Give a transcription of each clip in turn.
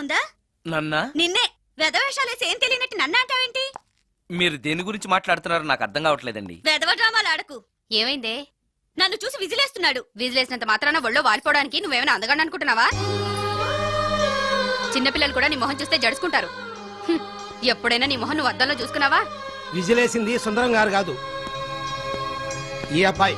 ఉందా? నన్నా? నిన్నే. వెధవేషాలేసి ఏం తెలియనట్టు నన్ను అంటావేంటి? మీరు దేని గురించి మాట్లాడుతున్నారో నాకు అర్థం కావట్లేదండి. వెధవ డ్రామాలు ఆడకు. ఏమైందే? నన్ను చూసి విజిలేస్తున్నాడు. విజిలేసినంత మాత్రాన ఒళ్ళో వాలిపోవడానికి నువ్వేమైనా అందగాడు అనుకుంటున్నావా? చిన్నపిల్లలు కూడా నీ మొహం చూస్తే జడుచుకుంటారు. ఎప్పుడైనా నీ మొహం నువ్వు అద్దంలో చూసుకున్నావా? విజిలేసింది సుందరం గారు కాదు, ఈ అబ్బాయి.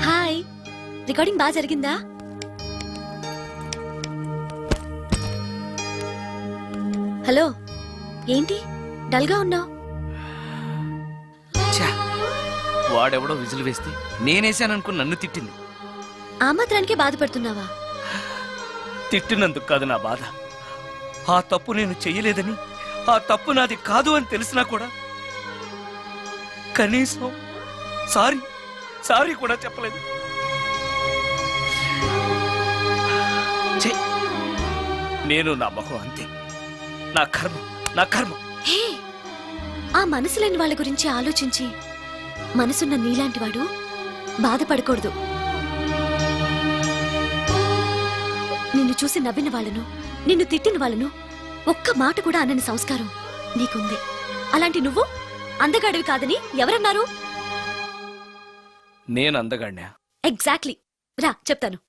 హాయ్, రికార్డింగ్ బాగా జరిగిందా? హలో, ఏంటి డల్గా ఉన్నావు? వాడెవడో విజిల్ వేస్తే నేనేసాననుకుని నన్ను తిట్టింది. ఆ మాత్రానికే బాధపడుతున్నావా? తిట్టినందుకు కాదు నా బాధ. ఆ తప్పు నేను చెయ్యలేదని, ఆ తప్పు నాది కాదు అని తెలిసినా కూడా కనీసం సారీ కూడా చెప్పలేదు. నేను నా మొహం అంతే. నా కర్మ. హే, ఆ మనసు లేని వాళ్ళ గురించి ఆలోచించి మనసున్న నీలాంటి వాడు బాధపడకూడదు. నిన్ను చూసి నవ్విన వాళ్ళను, నిన్ను తిట్టిన వాళ్ళను ఒక్క మాట కూడా అనని సంస్కారం నీకుంది. అలాంటి నువ్వు అందగాడివి కాదని ఎవరన్నారు? నేను అందగాడినా? ఎగ్జాక్ట్లీ. రా చెప్తాను.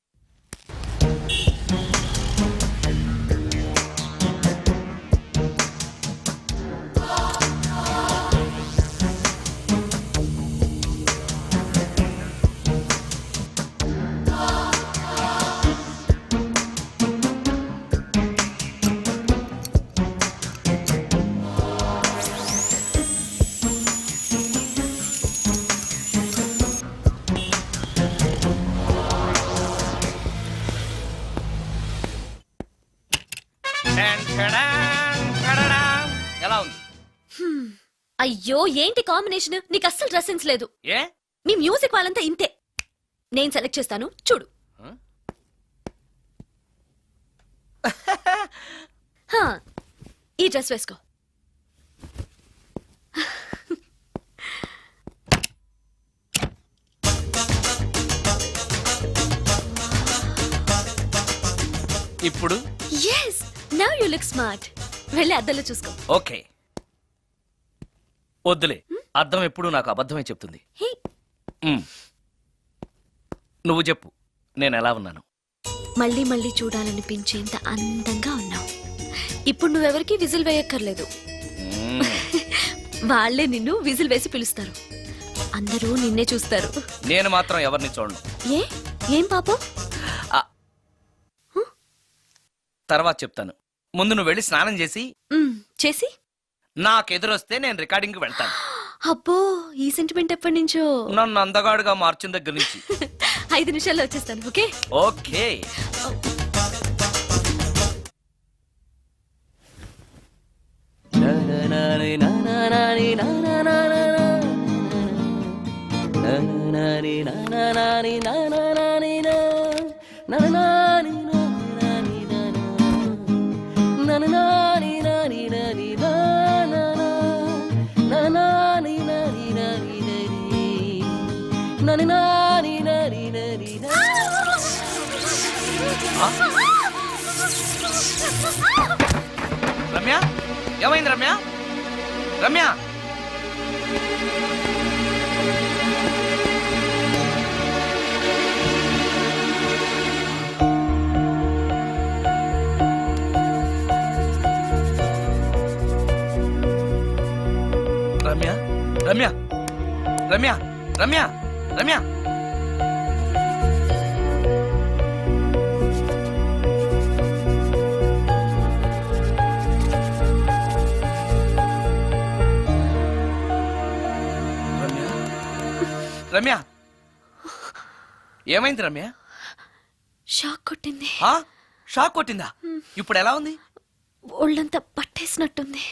ఎలా ఉంది? అయ్యో, ఏంటి కాంబినేషన్? నీకు అస్సలు డ్రెస్ సెన్స్ లేదు. ఏ? మీ మ్యూజిక్ వాళ్ళంతా ఇంతే. నేను సెలెక్ట్ చేస్తాను, చూడు. హా, ఈ డ్రెస్ వేసుకో. ఇప్పుడు yes, now you look smart. వెళ్ళి అద్దంలో చూసుకో. ఓకే. వద్దులే, అద్దం ఎప్పుడు నాకు అబద్ధమే చెప్తుంది. హే, నువ్వు చెప్పు, నేను ఎలా ఉన్నాను? మళ్ళీ మళ్ళీ చూడాలనిపించేంత అందంగా ఉన్నావు. ఇప్పుడు నువ్వెవరికి విజిల్ వేయక్కర్లేదు. వాళ్లే నిన్ను విజిల్ వేసి పిలుస్తారు. అందరూ నిన్నే చూస్తారు. నేను మాత్రం ఎవరిని చూడను. ఏం పాపం? తర్వాత చెప్తాను. ముందు నువ్వు వెళ్ళి స్నానం చేసి చేసి నాకెదురొస్తే నేను రికార్డింగ్కి వెళ్తాను. అబ్బో, ఈ సెంటిమెంట్ ఎప్పటి నుంచో? నన్ను అందగాడుగా మార్చిన దగ్గర నుంచి. 5 నిమిషాల్లో వచ్చేస్తాను. Okay okay. రమ్య, ఏమైంది రమ్య? రమ్య, రమ్య, రమ్య, రమ్య, రమ్య, రమ్య. రమ్య, ఏమైంది రమ్య? షాక్ కొట్టింది. షాక్ కొట్టిందా? ఇప్పుడు ఎలా ఉంది? ఒళ్ళంతా పట్టేసినట్టుంది.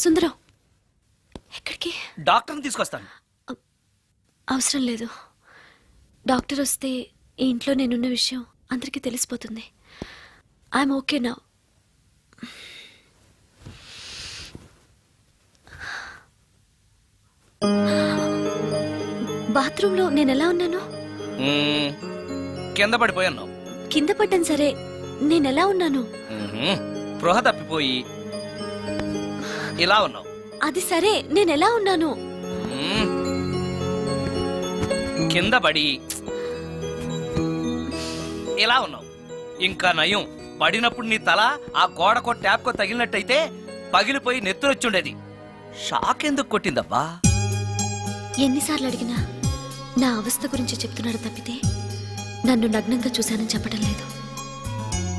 సుందరం, ఎక్కడికి? డాక్టర్ని తీసుకొస్తాను. అవసరం లేదు. డాక్టర్ వస్తే ఈ ఇంట్లో నేనున్న విషయం అందరికీ తెలిసిపోతుంది. I'm okay now. బాత్రూంలో నేనెలా ఉన్నాను? కింద పడిపోయాను. కింద పడ్డాను సరే, నేనెలా ఉన్నాను? స్పృహ తప్పిపోయి ఇలా ఉన్నావు. అది సరే, నేనెలా ఉన్నాను? మ్మ్. కింద పడి ఇలా ఉన్నావు. ఇంకా నయం, పడినప్పుడు నీ తల ఆ గోడకో ట్యాప్కో తగిలినట్టయితే పగిలిపోయి నెత్తురొచ్చుండేది. షాక్ ఎందుకు కొట్టిందబ్బా? ఎన్నిసార్లు అడిగినా నా అవస్థ గురించి చెప్తున్నాడు తప్పితే నన్ను నగ్నంగా చూశానని చెప్పడం లేదు.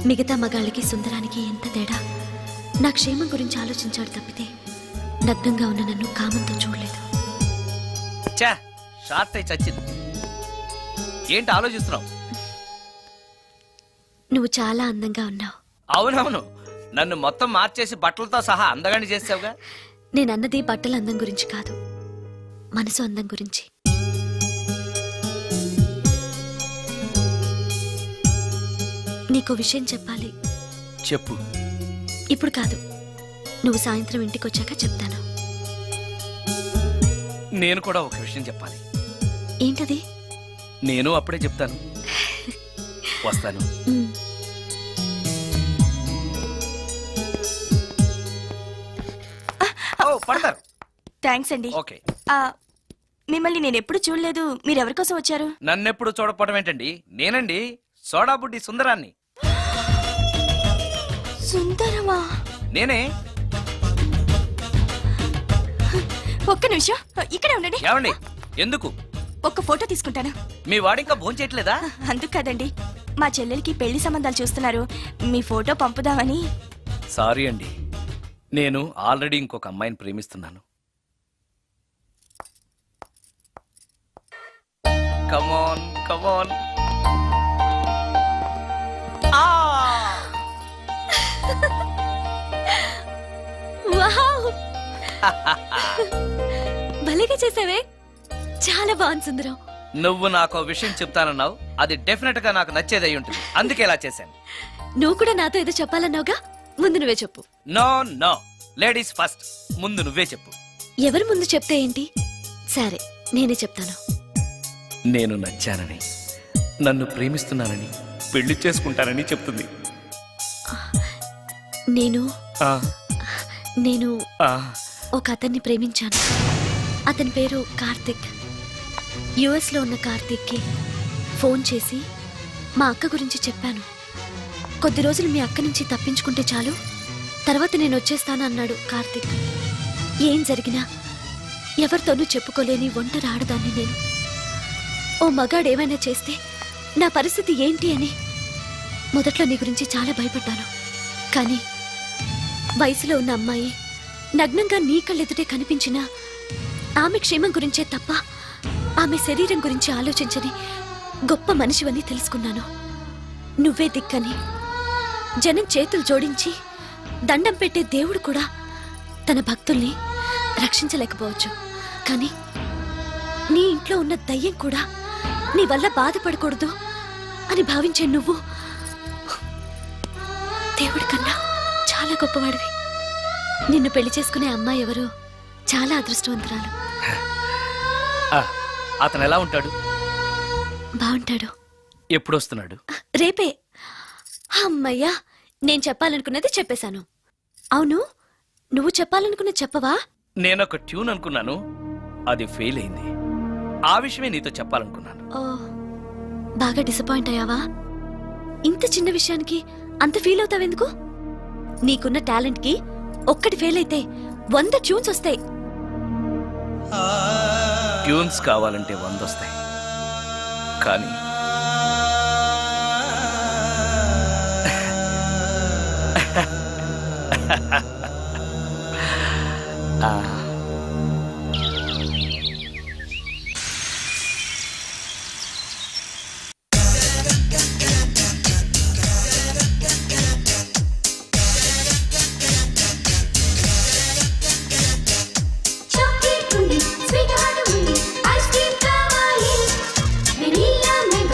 మిగతా మగాళ్ళకి సుందరానికి ఎంత తేడా. నా క్షేమం గురించి ఆలోచించాడు తప్పితే నగ్నంగా ఉన్న నన్ను కామంతో చూడలేదు. చా, షార్ట్ అయి చచ్చింది. ఏంటి ఆలోచిస్తున్నావు? నువ్వు చాలా అందంగా ఉన్నావు. అవునవును, నన్ను మొత్తం మార్చేసి బట్టలతో సహా అందగాని చేసావుగా. నేనన్నది బట్టల అందం గురించి కాదు, మనసు అందం గురించి. నీకో విషయం చెప్పాలి. చెప్పు. ఇప్పుడు కాదు, నువ్వు సాయంత్రం ఇంటికి వచ్చాక చెప్తాను. నేను కూడా ఒక విషయం చెప్పాలి. ఏంటది? నేను అప్పుడే చెప్తాను. వస్తాను. ఉమ్. ఓ, పడతారు. థ్యాంక్స్ అండి. ఓకే. మిమ్మల్ని నేను ఎప్పుడు చూడలేదు. మీరెవరి కోసం వచ్చారు? నన్నెప్పుడు చూడకపోవడం ఏంటండి? నేనండి, సోడా బుడ్డి సుందరాన్ని. సుందరమా? నేనే. ఒక్క నిమిషం ఇక్కడే ఉండండి. ఏమండి? ఎందుకు? ఒక్క ఫోటో తీసుకుంటాను. మీ వాడింకా భోంచేయట్లేదా? అందుకు కదండి, మా చెల్లెలికి పెళ్లి సంబంధాలు చూస్తున్నారు. మీ ఫోటో పంపుదామని. సారీ అండి, నేను ఆల్రెడీ ఇంకొక అమ్మాయిని ప్రేమిస్తున్నాను. కమాన్ కమాన్. వావ్! భలేగా చేసావే. చాలా బాగుంది సుందరం. నువ్వు నాకు విషయం చెప్తానన్నావు, అది డెఫినెట్ గా నాకు నచ్చేదై ఉంటుంది. అందుకే ఇలా చేశాను. నువ్వు కూడా నాతో ఏదో చెప్పాలన్నావుగా, ముందు నువ్వే చెప్పు. No no, ladies first. ముందు నువ్వే చెప్పు. ఎవరు ముందు చెప్తే ఏంటి? సరే, నేనే చెప్తాను. నేను నచ్చానని, నన్ను ప్రేమిస్తున్నానని, పెళ్లి చేసుకుంటానని చెప్తుంది. నేను ఆ, నేను ఆ, ఒక అతన్ని ప్రేమించాను. అతని పేరు కార్తిక్. యుఎస్ లో ఉన్న కార్తిక్కి ఫోన్ చేసి మా అక్క గురించి చెప్పాను. కొద్ది రోజులు మీ అక్క నుంచి తప్పించుకుంటే చాలు, తర్వాత నేను వచ్చేస్తాను అన్నాడు కార్తిక్. ఏం జరిగినా ఎవరితోనూ చెప్పుకోలేని ఒంటరి ఆడదాన్ని నేను. ఓ మగాడు ఏమైనా చేస్తే నా పరిస్థితి ఏంటి అని మొదట్లో నీ గురించి చాలా భయపడ్డాను. కానీ వయసులో ఉన్న అమ్మాయి నగ్నంగా నీ కళ్ళెదుటే కనిపించినా ఆమె క్షేమం గురించే తప్ప ఆమె శరీరం గురించి ఆలోచించని గొప్ప మనిషివని తెలుసుకున్నాను. నువ్వే దిక్కని జనం చేతులు జోడించి దండం పెట్టే దేవుడు కూడా తన భక్తుల్ని రక్షించలేకపోవచ్చు. కానీ నీ ఇంట్లో ఉన్న దయ్యం కూడా నీ వల్ల బాధపడకూడదు అని భావించే నువ్వు దేవుడి కన్నా చాలా గొప్పవాడివి. నిన్ను పెళ్లి చేసుకునే అమ్మాయి ఎవరో చాలా అదృష్టవంతురాలు. ఆ, అతను ఎలా ఉంటాడు? బాగుంటాడు. ఎప్పుడు వస్తున్నాడు? రేపే. అమ్మయ్యా, నేను చెప్పాలనుకున్నది చెప్పేశాను. అవును, నువ్వు చెప్పాలనుకున్నది చెప్పవా? నేనొక ట్యూన్ అనుకున్నాను, అది ఫెయిల్ అయింది. ఆ విషయమే నీతో చెప్పాలనుకున్నాను. ఓ, బాగా డిసప్పాయింట్ అయ్యావా? ఇంత చిన్న విషయానికి అంత ఫీల్ అవుతావెందుకు? నీకున్న టాలెంట్ కి ఒక్కటి ఫెయిల్ అయితే 100 ట్యూన్స్ వస్తాయి. ట్యూన్స్ కావాలంటే 100 వస్తాయి, కానీ చాక్లెట్ ఉంది, స్వీట్ హార్ట్ ఉంది, ఐస్ క్రీమ్ కావాలి, వెనిల్లా మ్యాంగో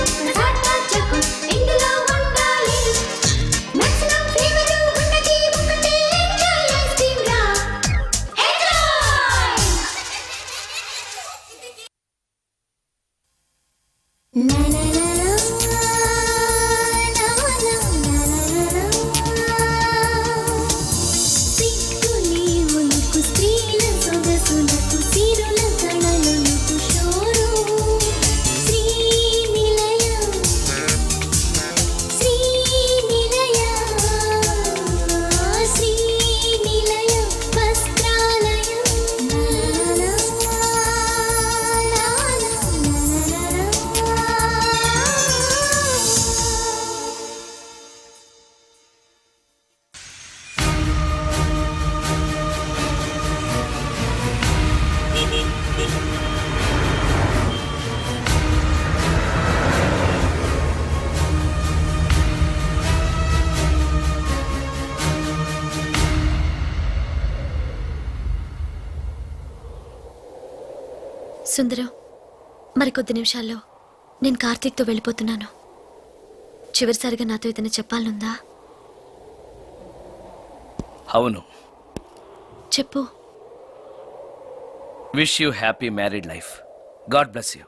సుందరం, మరి కొద్ది నిమిషాల్లో నేను కార్తీక్తో వెళ్ళిపోతున్నాను. చివరిసారిగా నాతో ఏదైనా చెప్పాలనుందా? అవును. చెప్పు. Wish you happy married life. God bless you.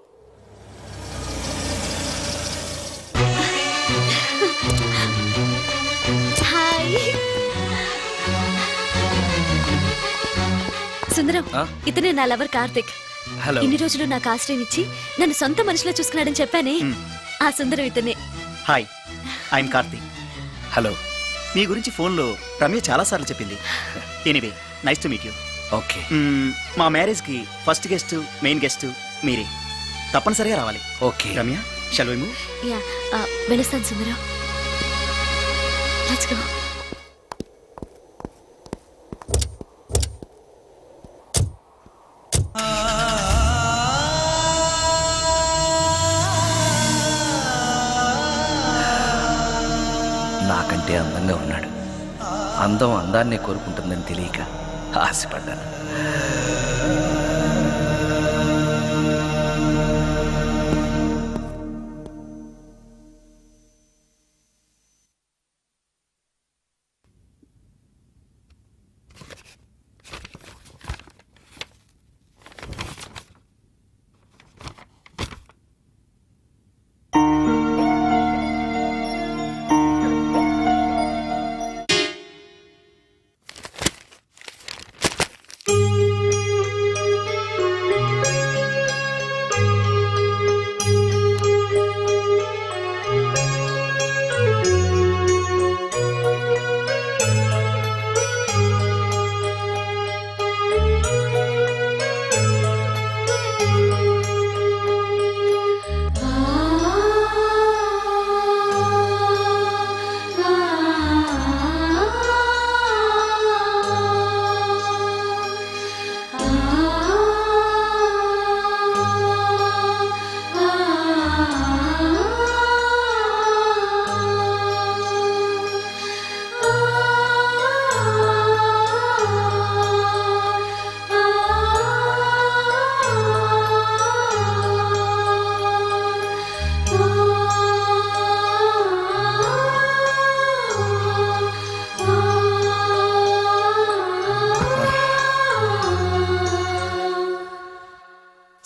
Hi Sundaram, ఆ? ఇతనే నా లవర్ కార్తిక్. హలో. ఇన్ని రోజులు నాకు ఆశ్రయం ఇచ్చి నన్ను సొంత మనిషిలో చూసుకున్నాడని చెప్పానే, ఆ సుందరం ఇతనే. Hi, I'm Karthik. హలో. మీ గురించి ఫోన్లో రమ్య చాలాసార్లు చెప్పింది. Anyway, nice to meet you. Okay. మా మ్యారేజ్కి ఫస్ట్ గెస్ట్, మెయిన్ గెస్ట్ మీరే. తప్పనిసరిగా రావాలి. Okay. Ramya, shall we move? Yeah, వెళ్ళొస్తాను సుందరం. Let's go. నాకంటే అందంగా ఉన్నాడు. అందం అందాన్నే కోరుకుంటుందని తెలియక ఆశపడ్డాను.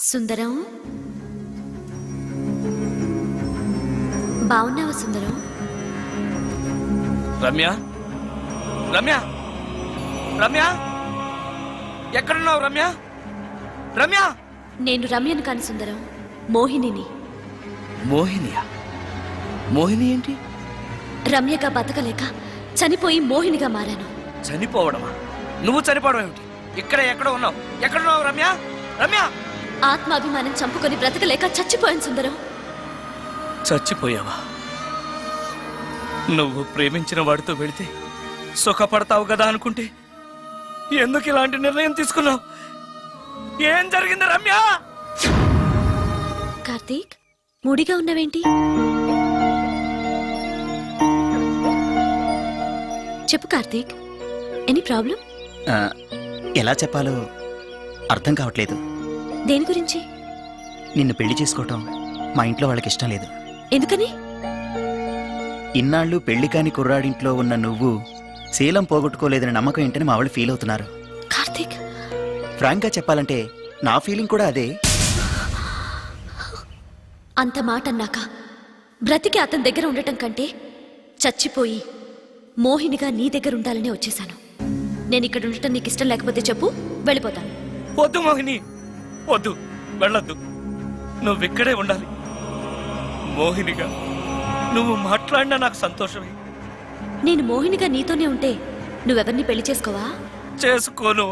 సుందరం, బాగున్నావా సుందరం? రమ్య, రమ్య, రమ్య, ఎక్కడున్నావు రమ్య? రమ్య. నేను రమ్యను కాని సుందరం, మోహినిని. మోహినియా? మోహిని ఏంటి? రమ్యగా బతకలేక చనిపోయి మోహినిగా మారాను. చనిపోవడమా? నువ్వు చనిపోవడం ఏమిటి? ఇక్కడ ఎక్కడ ఉన్నావు? ఎక్కడున్నావు రమ్య? రమ్య. ఆత్మాభిమానం చంపుకొని బ్రతకలేక చచ్చిపోయాను సుందరం. చచ్చిపోయావా? నువ్వు ప్రేమించిన వాడితో వెళితే సుఖపడతావు కదా అనుకుంటే ఎందుకు ఇలాంటి నిర్ణయం తీసుకున్నావు? ఏం జరిగింది రమ్య? కార్తీక్, మూడిగా ఉన్నవేంటి? చెప్పు కార్తీక్, ఎనీ ప్రాబ్లం? ఎలా చెప్పాలో అర్థం కావట్లేదు. దేని గురించి? నిన్ను పెళ్లి చేసుకోవటం మా ఇంట్లో వాళ్ళకి ఇష్టం లేదు. ఎందుకని? ఇన్నాళ్ళు పెళ్లి కాని కుర్రాడింట్లో ఉన్న నువ్వు శీలం పోగొట్టుకోలేదని నమ్మకం ఏంటని మా వాళ్ళు ఫీల్ అవుతున్నారు. కార్తీక్, ఫ్రాంక్గా చెప్పాలంటే నా ఫీలింగ్ కూడా అదే. అంత మాట అన్నాక బ్రతికి అతని దగ్గర ఉండటం కంటే చచ్చిపోయి మోహినిగా నీ దగ్గర ఉండాలనే వచ్చేశాను. నేను ఇక్కడ ఉండటం నీకు ఇష్టం లేకపోతే చెప్పు, వెళ్ళిపోతాను. వద్దు మోహిని, వద్దు, వెళ్ళొద్దు. నువ్విక్కడే ఉండాలి. మోహినిగా నువ్వు మాట్లాడినా నాకు సంతోషమే. నేను మోహినిగా నీతోనే ఉంటే నువ్వెవరిని పెళ్లి చేసుకోవా? చేసుకోను.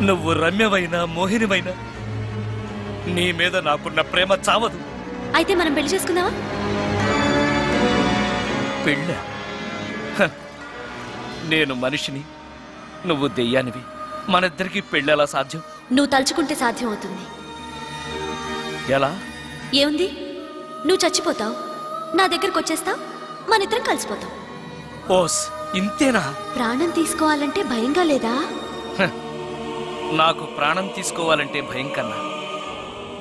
నువ్వు రమ్యవైనా మోహినివైనా నీ మీద నాకున్న ప్రేమ చావదు. అయితే మనం పెళ్లి చేసుకుందావా? పెళ్ళ? నేను మనిషిని, నువ్వు దెయ్యానివి. మనిద్దరికి పెళ్ళెలా సాధ్యం? నువ్వు తలుచుకుంటే సాధ్యం అవుతుంది. ఎలా? ఏముంది, నువ్వు చచ్చిపోతావు, నా దగ్గరకు వచ్చేస్తావు, మనిద్దరం కలిసిపోతాం. ఓస్, ఇంతేనా? ప్రాణం తీసుకోవాలంటే భయంగా లేదా? నాకు ప్రాణం తీసుకోవాలంటే భయం కన్నా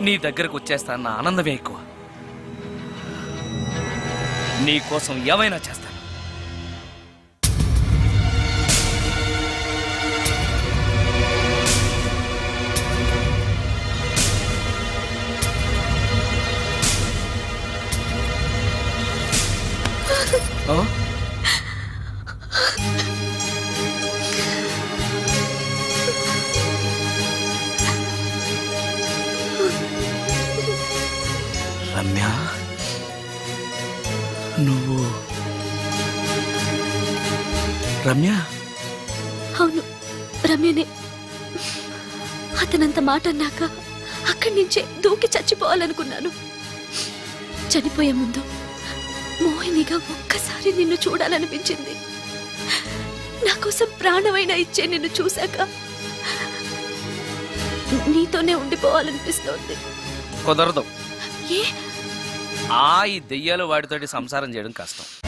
నీ దగ్గరకు వచ్చేస్తానన్న ఆనందమే ఎక్కువ. నీ కోసం ఏమైనా చేస్తాను. ఆ? రమ్య, నువ్వు రమ్య? అవును, రమ్యనే. అతనంత మాట అన్నాక అక్కడి నుంచే దూకి చచ్చిపోవాలనుకున్నాను. చనిపోయే ముందు మోహినిగా ఒక్కసారి నిన్ను చూడాలనిపించింది. నా కోసం ప్రాణమైనా ఇచ్చే నిన్ను చూశాక నీతోనే ఉండిపోవాలనిపిస్తోంది. కుదరదు. ఏ ఈ దెయ్యాలు వాడితోటి సంసారం చేయడం కష్టం.